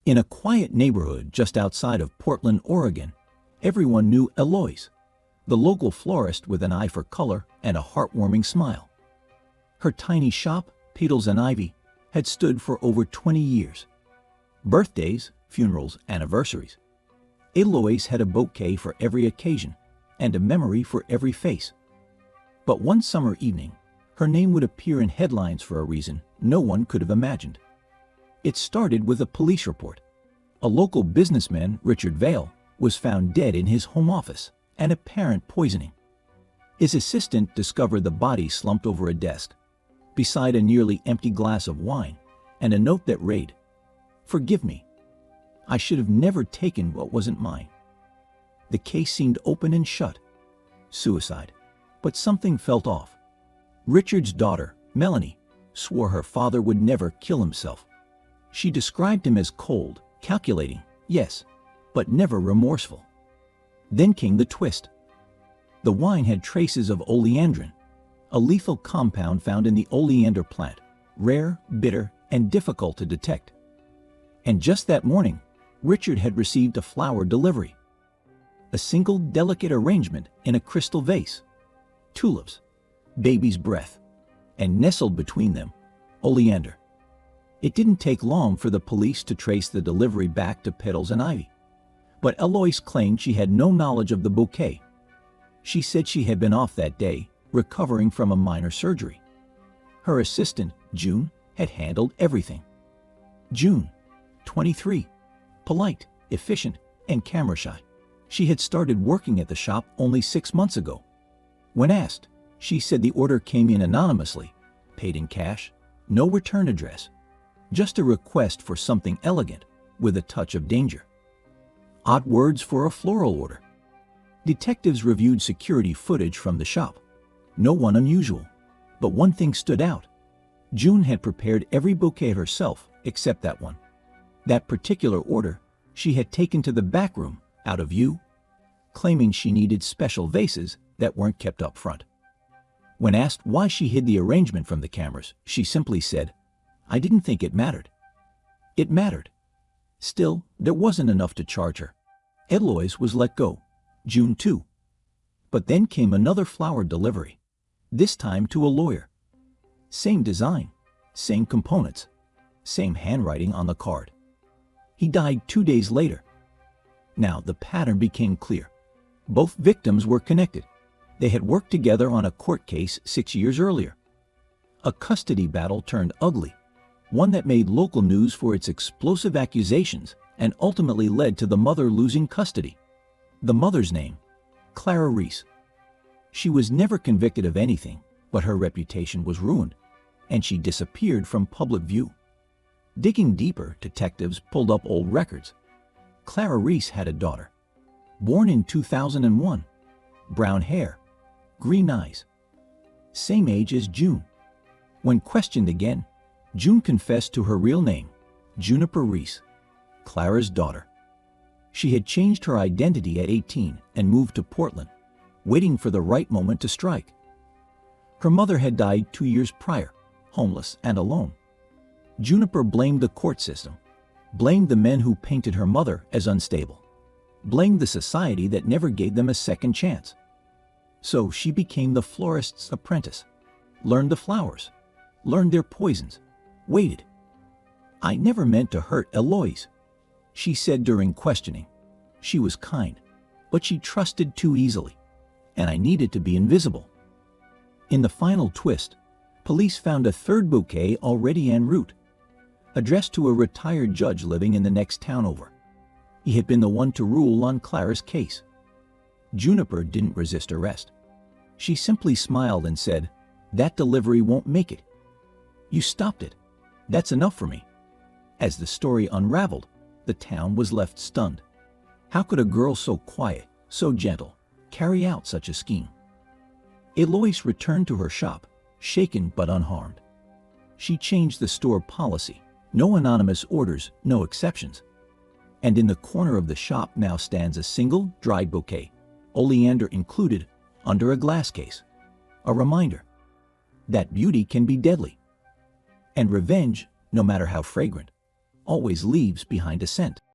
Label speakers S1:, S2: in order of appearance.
S1: In a quiet neighborhood just outside of Portland, Oregon, everyone knew Eloise, the local florist with an eye for color and a heartwarming smile. Her tiny shop, Petals and Ivy, had stood for over 20 years. Birthdays, funerals, anniversaries. Eloise had a bouquet for every occasion and a memory for every face. But one summer evening, her name would appear in headlines for a reason no one could have imagined. It started with a police report. A local businessman, Richard Vale, was found dead in his home office, an apparent poisoning. His assistant discovered the body slumped over a desk, beside a nearly empty glass of wine, and a note that read, "Forgive me. I should have never taken what wasn't mine." The case seemed open and shut. Suicide. But something felt off. Richard's daughter, Melanie, swore her father would never kill himself. She described him as cold, calculating, yes, but never remorseful. Then came the twist. The wine had traces of oleandrin, a lethal compound found in the oleander plant, rare, bitter, and difficult to detect. And just that morning, Richard had received a flower delivery. A single delicate arrangement in a crystal vase. Tulips, baby's breath, and nestled between them, oleander. It didn't take long for the police to trace the delivery back to Petals and Ivy. But Eloise claimed she had no knowledge of the bouquet. She said she had been off that day, recovering from a minor surgery. Her assistant, June, had handled everything. June, 23, polite, efficient, and camera shy. She had started working at the shop only 6 months ago. When asked, she said the order came in anonymously, paid in cash, no return address, just a request for something elegant with a touch of danger. Odd words for a floral order. Detectives reviewed security footage from the shop. No one unusual, but one thing stood out. June had prepared every bouquet herself except that one. That particular order she had taken to the back room, out of view, claiming she needed special vases that weren't kept up front. When asked why she hid the arrangement from the cameras, she simply said, "I didn't think it mattered." It mattered. Still, there wasn't enough to charge her. Eloise was let go, June 2. But then came another flower delivery, this time to a lawyer. Same design, same components, same handwriting on the card. He died 2 days later. Now the pattern became clear. Both victims were connected. They had worked together on a court case 6 years earlier. A custody battle turned ugly, one that made local news for its explosive accusations and ultimately led to the mother losing custody. The mother's name, Clara Reese. She was never convicted of anything, but her reputation was ruined, and she disappeared from public view. Digging deeper, detectives pulled up old records. Clara Reese had a daughter, born in 2001, brown hair, green eyes, same age as June. When questioned again, June confessed to her real name, Juniper Reese, Clara's daughter. She had changed her identity at 18 and moved to Portland, waiting for the right moment to strike. Her mother had died 2 years prior, homeless and alone. Juniper blamed the court system, blamed the men who painted her mother as unstable, blamed the society that never gave them a second chance. So she became the florist's apprentice, learned the flowers, learned their poisons, waited. "I never meant to hurt Eloise," she said during questioning. "She was kind, but she trusted too easily, and I needed to be invisible." In the final twist, police found a third bouquet already en route, addressed to a retired judge living in the next town over. He had been the one to rule on Clara's case. Juniper didn't resist arrest. She simply smiled and said, "That delivery won't make it. You stopped it. That's enough for me." As the story unraveled, the town was left stunned. How could a girl so quiet, so gentle, carry out such a scheme? Eloise returned to her shop, shaken but unharmed. She changed the store policy. No anonymous orders, no exceptions. And in the corner of the shop now stands a single dried bouquet, oleander included, under a glass case. A reminder that beauty can be deadly. And revenge, no matter how fragrant, always leaves behind a scent.